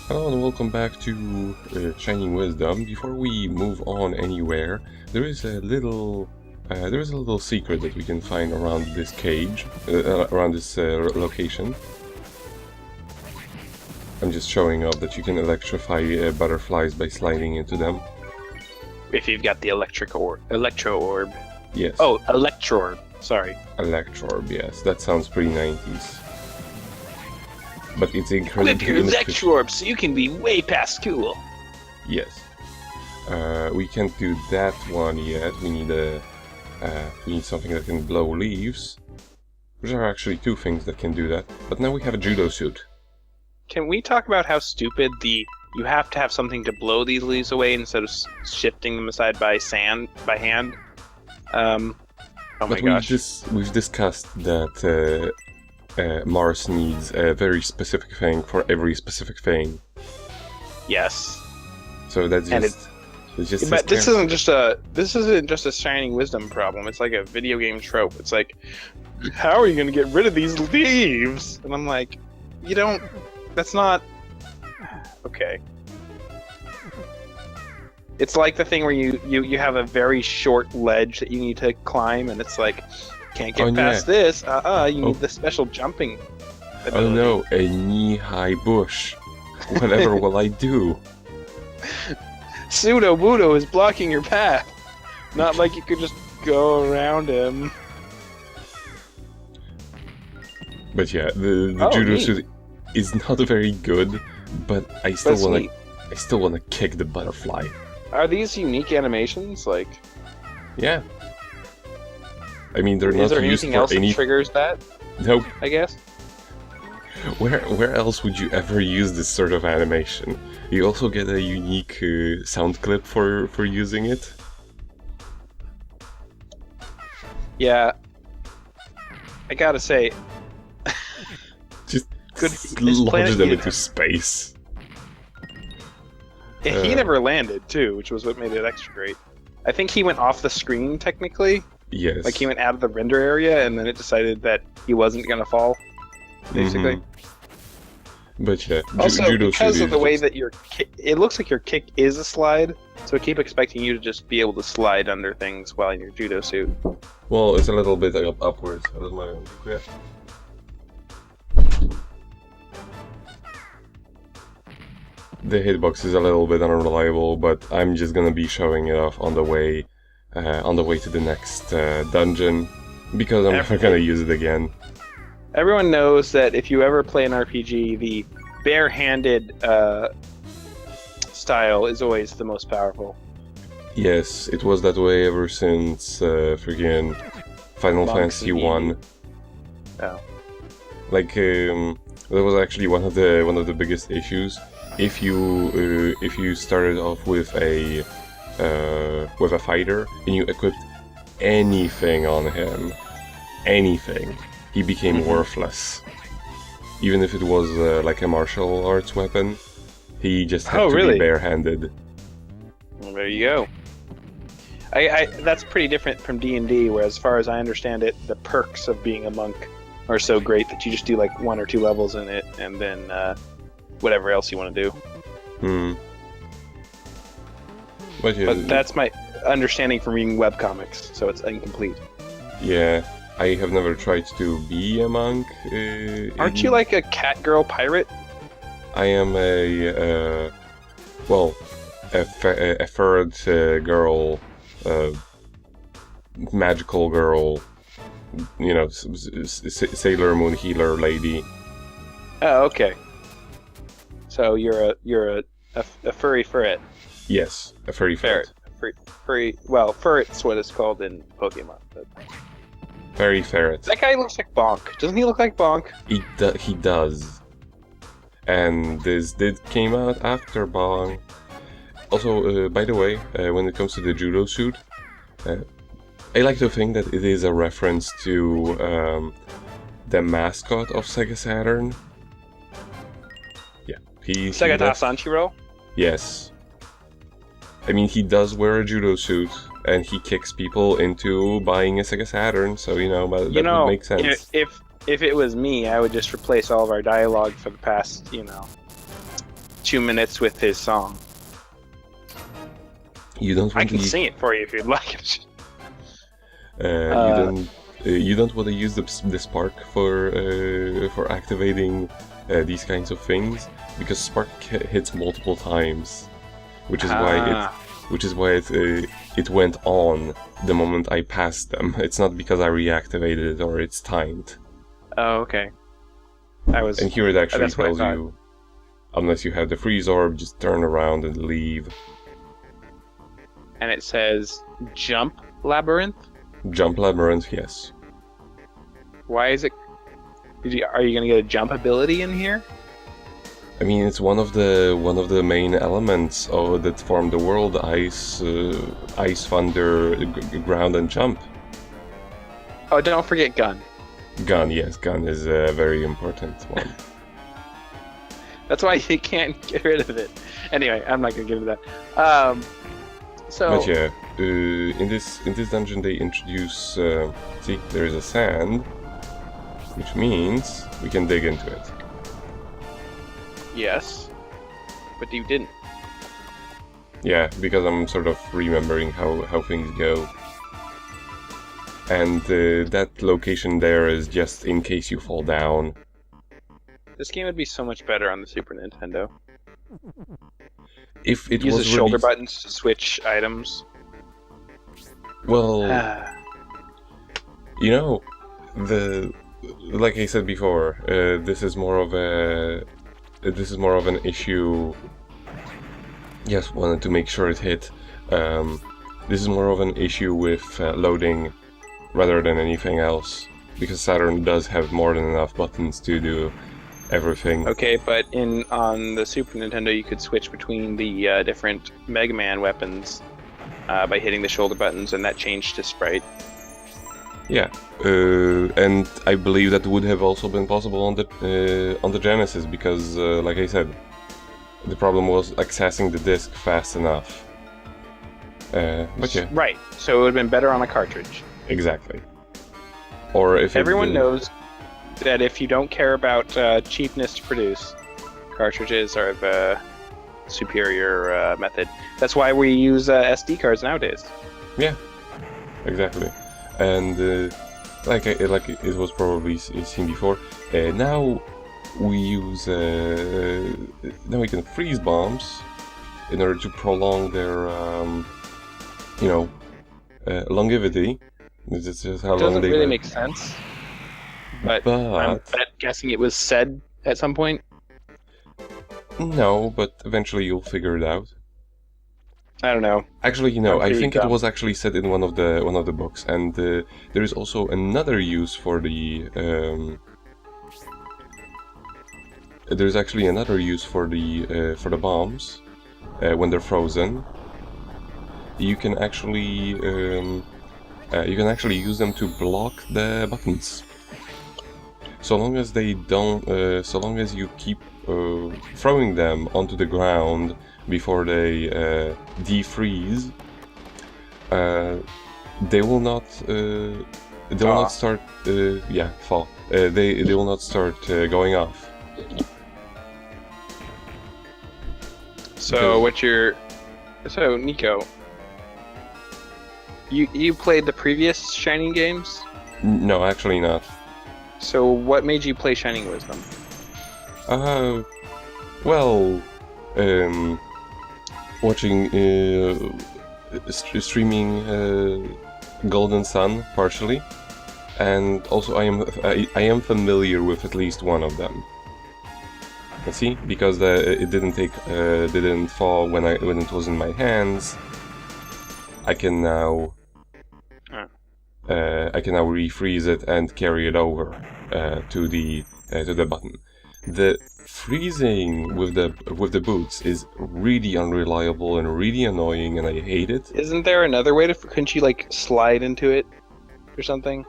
Hello and welcome back to Shining Wisdom. Before we move on anywhere, there is a little secret that we can find around this cage, around this location. I'm just showing up that you can electrify butterflies by sliding into them. If you've got the electro orb. Yes. Oh, electro orb. Sorry. Electro orb. Yes, that sounds pretty 90s. But it's incredibly Whip your electro orb so you can be way past cool. Yes. We can't do that one yet. We need something that can blow leaves. There are actually two things that can do that. But now we have a judo suit. Can we talk about how stupid you have to have something to blow these leaves away instead of shifting them aside by hand? Oh my gosh. We've discussed that Mars needs a very specific thing for every specific thing. Yes. So that's just. But this isn't just a Shining Wisdom problem. It's like a video game trope. It's like, how are you going to get rid of these leaves? And I'm like, you don't. That's not okay. It's like the thing where you have a very short ledge that you need to climb, and it's like, can't get past this. You need the special jumping ability. Oh no, a knee-high bush. Whatever will I do? Pseudo Wudo is blocking your path. Not like you could just go around him. But yeah, the judo suit is not very good, but I still wanna kick the butterfly. Are these unique animations? Like, yeah. I mean, they're not used for any. Is there anything else that triggers that? Nope. I guess. Where else would you ever use this sort of animation? You also get a unique sound clip for using it. Yeah. I gotta say, just launch them into space. Yeah, he never landed too, which was what made it extra great. I think he went off the screen technically. Yes. Like he went out of the render area, and then it decided that he wasn't gonna fall. Basically. Mm-hmm. But yeah, also because of the way that it looks like your kick is a slide, so I keep expecting you to just be able to slide under things while in your judo suit. Well, it's a little bit upwards. That was my yeah. The hitbox is a little bit unreliable, but I'm just gonna be showing it off on the way to the next dungeon, because I'm never gonna use it again. Everyone knows that if you ever play an RPG, the bare-handed style is always the most powerful. Yes, it was that way ever since freaking Final Fantasy 1. Oh. Like that was actually one of the biggest issues. If you started off with a fighter and you equipped anything on him, he became worthless. Even if it was like a martial arts weapon, he just had to be barehanded. Well, there you go. That's pretty different from D&D, where as far as I understand it, the perks of being a monk are so great that you just do like 1 or 2 levels in it, and then whatever else you want to do. But that's my understanding from reading webcomics, so it's incomplete. Yeah, I have never tried to be a monk. Aren't you like a cat girl pirate? I am a ferret girl, magical girl, you know, Sailor Moon healer lady. Oh, okay. So you're a furry ferret. Yes, a furry ferret. Furry. Well, ferret's what it's called in Pokemon. But... Furry ferret. That guy looks like Bonk. Doesn't he look like Bonk? He does. And this came out after Bonk. Also, by the way, when it comes to the judo suit, I like to think that it is a reference to the mascot of Sega Saturn. Yeah, Segata Sanshiro? Yes. I mean, he does wear a judo suit, and he kicks people into buying a Sega Saturn, so, that would make sense. If it was me, I would just replace all of our dialogue for the past, 2 minutes with his song. You don't I want can to. sing it for you if you'd like. You don't want to use the spark for activating these kinds of things, because spark hits multiple times, which is why it went on the moment I passed them. It's not because I reactivated it or it's timed. Oh, okay. And here it actually that's what I tells thought. you, unless you have the freeze orb, just turn around and leave. And it says jump labyrinth. Jump labyrinth, yes. Why is it? Are you gonna get a jump ability in here? I mean, it's one of the main elements that form the world: ice, thunder, ground, and jump. Oh, don't forget gun. Gun, yes, gun is a very important one. That's why you can't get rid of it. Anyway, I'm not gonna get into that. But yeah, in this dungeon they introduce. See, there is a sand, which means we can dig into it. Yes, but you didn't. Yeah, because I'm sort of remembering how things go. And that location there is just in case you fall down. This game would be so much better on the Super Nintendo. If it Use was the shoulder released- buttons to switch items. Well, you know, like I said before, this is more of an issue. Yes, wanted to make sure it hit. This is more of an issue with loading rather than anything else, because Saturn does have more than enough buttons to do everything. Okay, but on the Super Nintendo, you could switch between the different Mega Man weapons by hitting the shoulder buttons, and that changed to sprite. Yeah, and I believe that would have also been possible on the Genesis, because, like I said, the problem was accessing the disc fast enough. But yeah, Right, so it would have been better on a cartridge. exactly. Or if Everyone knows that if you don't care about cheapness to produce, cartridges are the superior method. That's why we use SD cards nowadays. Yeah, exactly. And like it was probably seen before, now we use now we can freeze bombs in order to prolong their longevity. This is just how It long doesn't they really live. make sense, but I'm guessing it was said at some point. No, but eventually you'll figure it out. I don't know. Actually, no. I pretty think it dumb. was actually said in one of the books, and there is also another use for the. There's actually another use for the bombs when they're frozen. You can actually use them to block the buttons. So long as they don't, so long as you keep throwing them onto the ground before they defreeze, they will not. They will not start. Fall. They will not start going off. So Because- So Nico, you played the previous Shining games. No, actually not. So what made you play Shining Wisdom? Well, watching, streaming Golden Sun partially, and also I am familiar with at least one of them. Let's see, because it didn't fall when it was in my hands. I can now refreeze it and carry it over to the button. The freezing with the boots is really unreliable and really annoying, and I hate it. Isn't there another way to? Couldn't you like slide into it or something?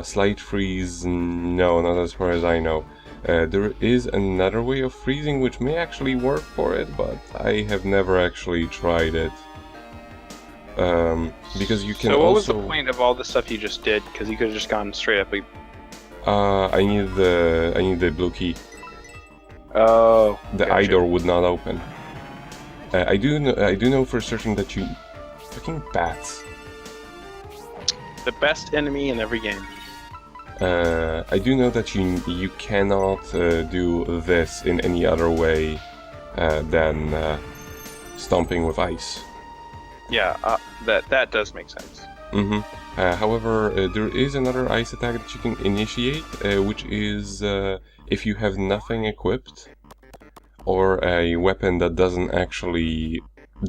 Slight freeze, no, not as far as I know. There is another way of freezing which may actually work for it, but I have never actually tried it. Because you can So what also. was the point of all the stuff you just did? Because you could have just gone straight up. I need the blue key. Oh, the eye door would not open. I do know for certain that you fucking bats. The best enemy in every game. I do know that you cannot do this in any other way than stomping with ice. Yeah, that does make sense. Mm-hmm. However, there is another ice attack that you can initiate, which is if you have nothing equipped, or a weapon that doesn't actually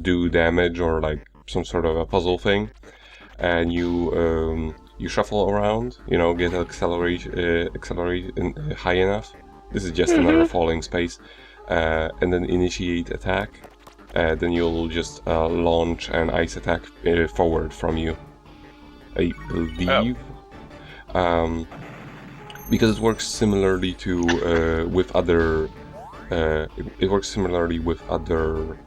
do damage, or like some sort of a puzzle thing, and you shuffle around, get accelerate high enough. This is just another falling space, and then initiate attack. Then you'll just launch an ice attack forward from you, I believe. Oh. Because it works similarly to with other. It works similarly with other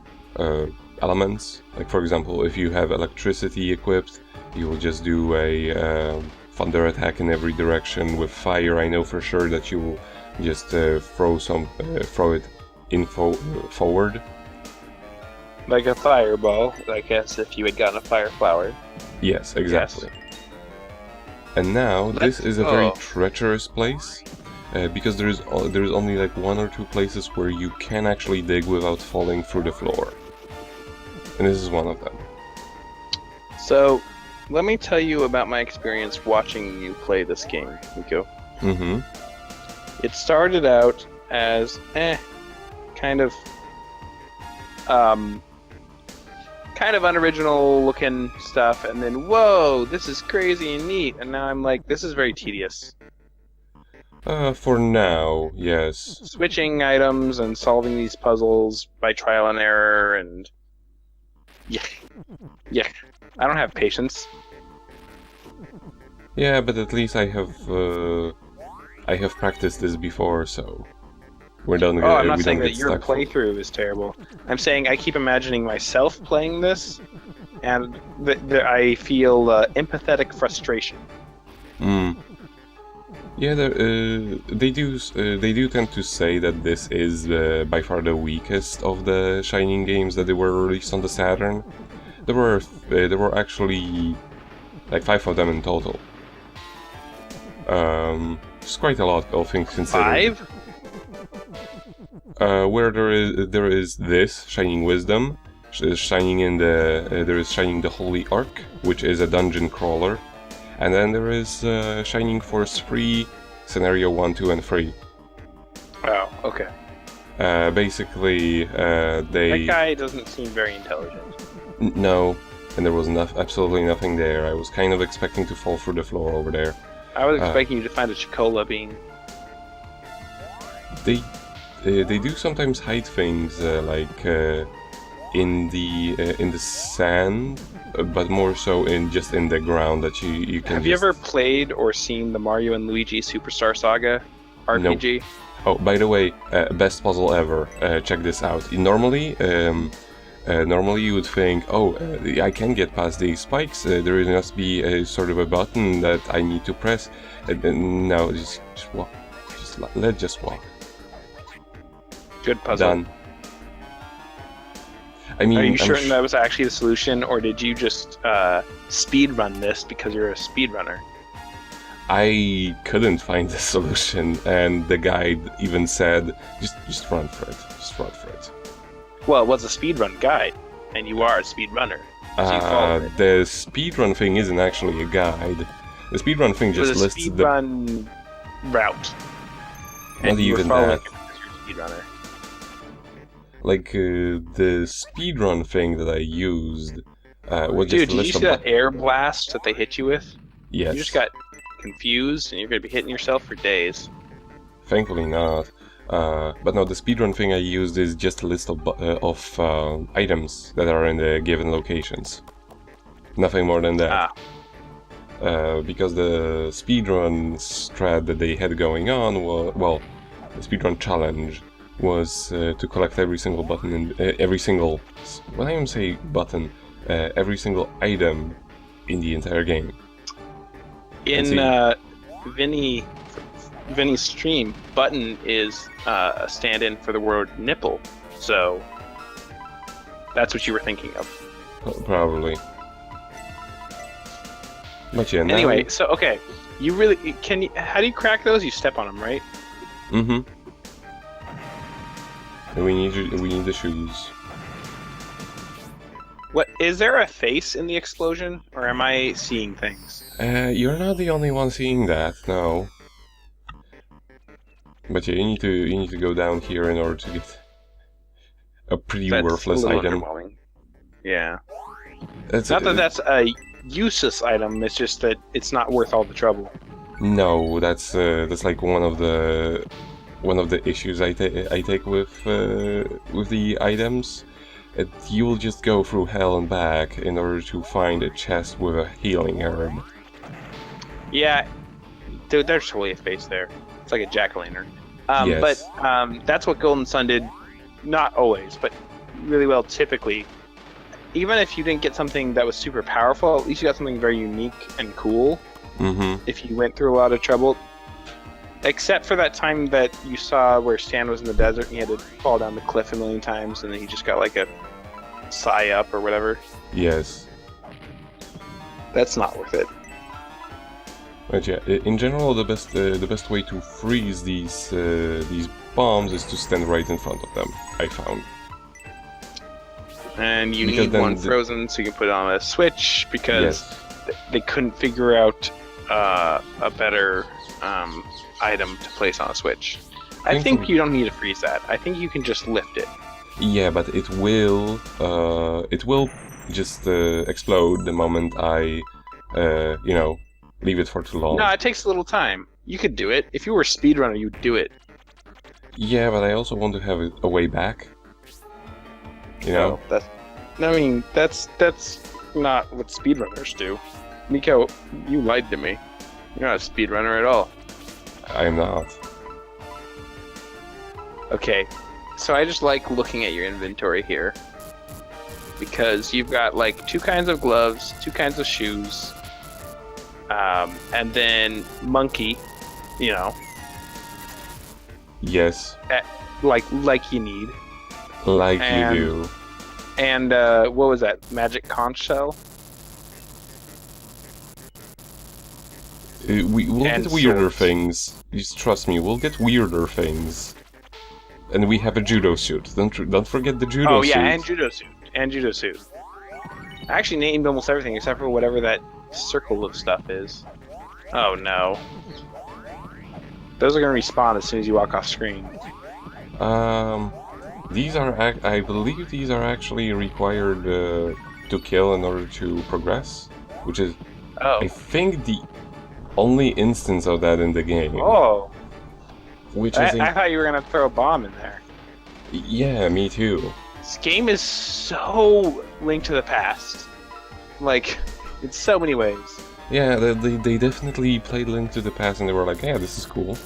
elements. Like for example, if you have electricity equipped, you will just do a thunder attack in every direction. With fire, I know for sure that you will just throw it forward. Like a fireball, I guess, if you had gotten a fire flower. Yes, exactly. Yes. And now this is a very treacherous place, because there's only like one or two places where you can actually dig without falling through the floor, and this is one of them. So, let me tell you about my experience watching you play this game, Nico. Mm-hmm. It started out as kind of unoriginal looking stuff, and then whoa, this is crazy and neat, and now I'm like, this is very tedious. For now, yes. Switching items and solving these puzzles by trial and error, and yeah, I don't have patience. Yeah, but at least I have practiced this before, so we're done. I'm not saying that your playthrough is terrible. I'm saying I keep imagining myself playing this, and I feel empathetic frustration. Yeah, they do tend to say that this is by far the weakest of the Shining games that they were released on the Saturn. There were actually like 5 of them in total. It's quite a lot, all things considered. 5? Where there is this Shining Wisdom, there is Shining the Holy Ark, which is a dungeon crawler, and then there is Shining Force 3, Scenario 1, 2, and 3. Oh, okay. Basically, that guy doesn't seem very intelligent. No, and there was absolutely nothing there. I was kind of expecting to fall through the floor over there. I was expecting you to find a Chicola bean. They do sometimes hide things like in the sand, but more so in the ground that you can. Have you ever played or seen the Mario and Luigi Superstar Saga RPG? No. Oh, by the way, best puzzle ever. Check this out. Normally you would think, I can get past these spikes. There must be a sort of a button that I need to press. No, just walk. Let's just walk. Good puzzle. Done. I mean, are you certain that was actually the solution, or did you just speedrun this because you're a speedrunner? I couldn't find the solution, and the guide even said, just run for it. Just run for it. Well, it was a speedrun guide, and you are a speedrunner. So you followed it. The speedrun thing isn't actually a guide. The speedrun thing just lists the speedrun route. And you were following it because you're a speedrunner. Like, the speedrun thing that I used was Dude, just a list did you see that air blast that they hit you with? Yes. You just got confused, and you're going to be hitting yourself for days. Thankfully not. But no, the speedrun thing I used is just a list of items that are in the given locations. Nothing more than that. Because the speedrun strat that they had going on, the speedrun challenge was to collect every single button and every single item in the entire game. In Vinny Vinny's stream, button is a stand-in for the word nipple. So that's what you were thinking of. Probably. But yeah, now... Anyway, so okay, you really can. How do you crack those? You step on them, right? Mm-hmm. And we need the shoes. What is there a face in the explosion, or am I seeing things? You're not the only one seeing that, no. But yeah, you need to go down here in order to get a pretty worthless item. Yeah. It's Not that that's a useless item. It's just that it's not worth all the trouble. No, that's like one of the issues I take with the items. You'll just go through hell and back in order to find a chest with a healing herb. Yeah, dude, there's totally a face there. It's like a jack-o'-lantern. Yes. But that's what Golden Sun did. Not always, but really well. Typically, even if you didn't get something that was super powerful, at least you got something very unique and cool. Mm-hmm. If you went through a lot of trouble. Except for that time that you saw where Stan was in the desert and he had to fall down the cliff a million times and then he just got like a sigh up or whatever. Yes. That's not worth it. But yeah, in general, the best way to freeze these bombs is to stand right in front of them, I found. And you need one frozen so you can put it on a switch because they couldn't figure out a better item to place on a switch. I think you don't need to freeze that. I think you can just lift it. Yeah, but it will just explode the moment I leave it for too long. No, it takes a little time. You could do it. If you were a speedrunner, you'd do it. Yeah, but I also want to have a way back. You know? Oh, that's not what speedrunners do. Nico, you lied to me. You're not a speedrunner at all. I'm not. Okay, so I just like looking at your inventory here. Because you've got like 2 kinds of gloves, 2 kinds of shoes, and then monkey, you know. Yes. Like you need. Like you do. And what was that? Magic conch shell? We'll get weirder things. Just trust me, we'll get weirder things. And we have a judo suit. Don't forget the judo suit. Oh yeah, and judo suit. I actually named almost everything except for whatever that circle of stuff is. Oh no. Those are gonna respawn as soon as you walk off screen. These are I believe these are actually required to kill in order to progress, which is I think the only instance of that in the game. Oh. Which I thought you were gonna throw a bomb in there. Yeah, me too. This game is so Link to the Past. Like, in so many ways. Yeah, they definitely played Link to the Past and they were like, yeah, this is cool.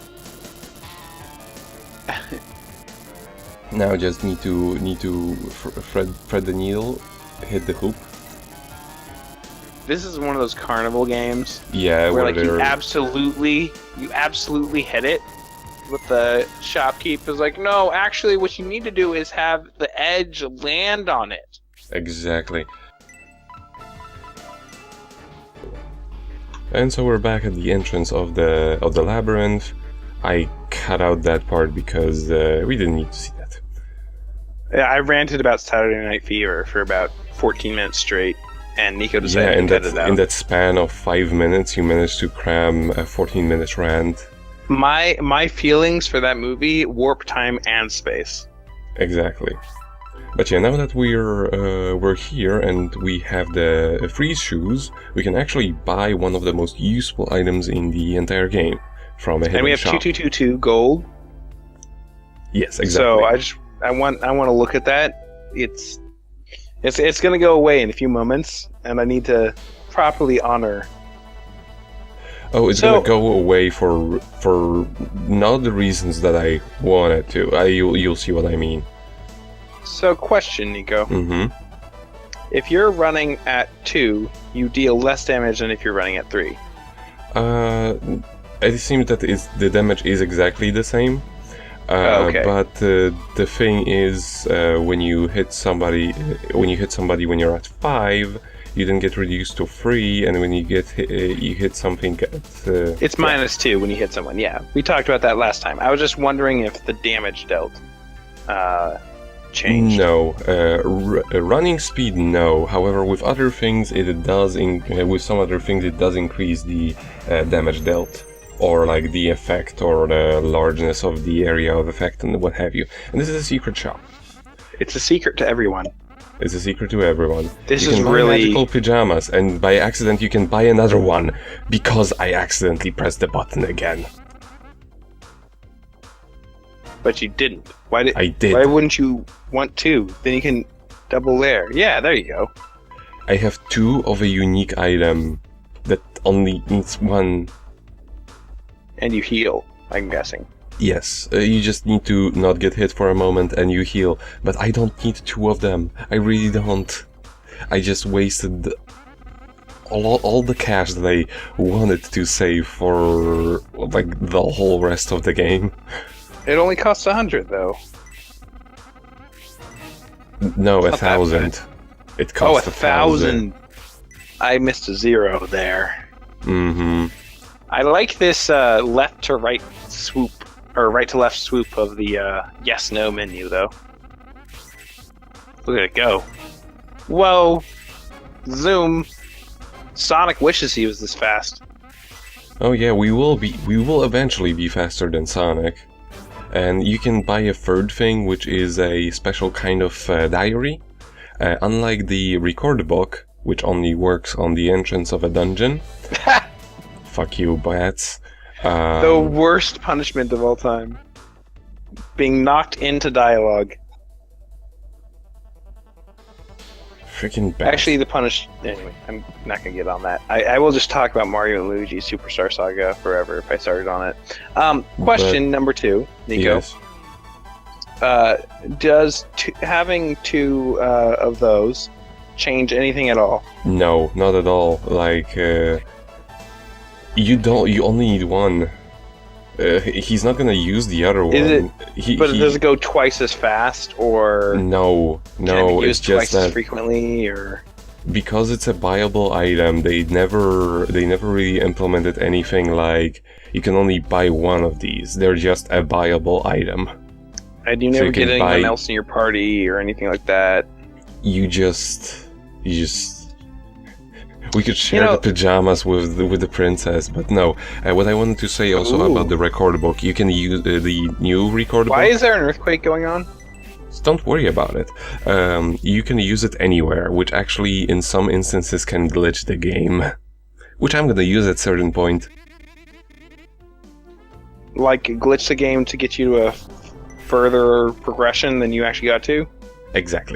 Now just need to thread the needle, hit the hoop. This is one of those carnival games. Yeah, where like you absolutely hit it. But the shopkeep is like, no, actually what you need to do is have the edge land on it. Exactly. And so we're back at the entrance of the labyrinth. I cut out that part because we didn't need to see that. Yeah, I ranted about Saturday Night Fever for about 14 minutes straight, and Nico decided to cut it out. In that span of 5 minutes, you managed to cram a 14-minute rant. My feelings for that movie warp time and space. Exactly. But yeah, now that we're here and we have the freeze shoes, we can actually buy one of the most useful items in the entire game from a hidden shop. And we have 2222 gold. Yes, exactly. So I want to look at that. It's gonna go away in a few moments, and I need to properly honor. Oh, it's gonna go away for not the reasons that I want it to. You'll see what I mean. So, question, Nico. Mm-hmm. If you're running at 2, you deal less damage than if you're running at 3. it seems that the damage is exactly the same. Okay. But the thing is, when you hit somebody when you're at 5, you then get reduced to 3, and when you hit something at It's -2 when you hit someone. Yeah, we talked about that last time. I was just wondering if the damage dealt changed. No, running speed, no. However, with other things, it does. With some other things, it does increase the damage dealt, or like the effect, or the largeness of the area of effect, and what have you. And this is a secret shop. It's a secret to everyone. It's a secret to everyone. This you is can buy really magical pajamas, and by accident you can buy another one because I accidentally pressed the button again. But you didn't. Why did? I did. Why wouldn't you want to? Then you can double layer. Yeah, there you go. I have 2 of a unique item that only needs 1. And you heal. I'm guessing. Yes, you just need to not get hit for a moment and you heal. But I don't need 2 of them. I really don't. I just wasted all the cash that I wanted to save for like the whole rest of the game. It only costs 100 though. No, It's not that 1,000. It Oh, costs 1,000. I missed a 0 there. Mm-hmm. I like this left to right swoop, or right to left swoop of the yes/no menu, though. Look at it go. Whoa! Zoom! Sonic wishes he was this fast. Oh yeah, we will eventually be faster than Sonic. And you can buy a third thing, which is a special kind of diary. Unlike the record book, which only works on the entrance of a dungeon. Fuck you, bats. The worst punishment of all time. Being knocked into dialogue. Freaking bats. Actually, Anyway, I'm not gonna get on that. I will just talk about Mario and Luigi Superstar Saga forever if I started on it. Question number 2, Nico. Yes. Does having 2 of those change anything at all? No, not at all. Like, you only need 1. He's not gonna use the other one. Is it? Does it go twice as fast, or No, can it be it's used just twice as that frequently, or because it's a buyable item, they never really implemented anything like you can only buy 1 of these. They're just a buyable item. and you So never you can get anyone buy- else in your party or anything like that? You just we could share the pajamas with the princess, but no. What I wanted to say also Ooh. about the record book, you can use the new record Why book. is there an earthquake going on? Don't worry about it. You can use it anywhere, which actually in some instances can glitch the game, which I'm gonna use at certain point. Like glitch the game to get you to a further progression than you actually got to? Exactly.